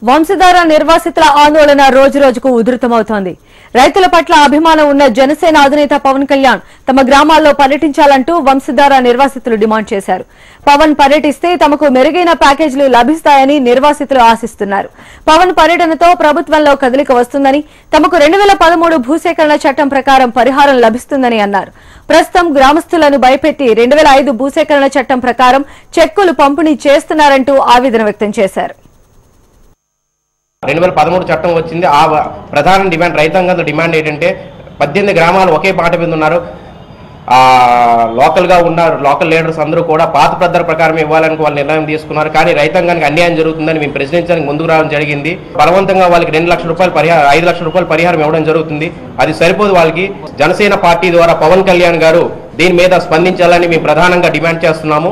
వంశధార నిర్వాసితుల ఆందోళన రోజురోజుకు ఉధృతమవుతోంది. రైతుల పట్ల అభిమానం ఉన్న జనసేన అధినేత పవన్ కళ్యాణ్ తమ గ్రామాల్లో పర్యటించాలంటూ వంశధార నిర్వాసితులు డిమాండ్ చేశారు. పవన్ పర్యటిస్తే తమకు మెరుగైన ప్యాకేజీలు లభిస్తాయని నిర్వాసితులు ఆశిస్తున్నారు. పవన్ పర్యటనతో ప్రభుత్వంలో కదలిక వస్తుందని, తమకు 2013 భూసేకరణ చట్టం ప్రకారం పరిహారం లభిస్తుందని అన్నారు. ప్రస్తుతం గ్రామస్తులను భయపెట్టి 2005 భూసేకరణ చట్టం ప్రకారం చెక్కులు పంపిణీ చేస్తున్నారంటూ ఆవేదన వ్యక్తం చేశారు. 2013 చట్టం వచ్చింది. ఆ ప్రధాన డిమాండ్ రైతాంగంలో డిమాండ్ ఏంటంటే 18 గ్రామాలు ఒకే పాట మీద ఉన్నారు. లోకల్ లీడర్స్ అందరూ కూడా పాత పద్ధతి ప్రకారం ఇవ్వాలని వాళ్ళు నిర్ణయం తీసుకున్నారు. కానీ రైతాంగానికి అన్యాయం జరుగుతుందని మేము ప్రశ్నించడానికి ముందుకు రావడం జరిగింది. బలవంతంగా వాళ్ళకి 2 లక్షల రూపాయలు పరిహారం, 5 లక్షల రూపాయలు పరిహారం ఇవ్వడం జరుగుతుంది. అది సరిపోదు. వాళ్ళకి జనసేన పార్టీ ద్వారా పవన్ కళ్యాణ్ గారు దీని మీద స్పందించాలని మేము ప్రధానంగా డిమాండ్ చేస్తున్నాము.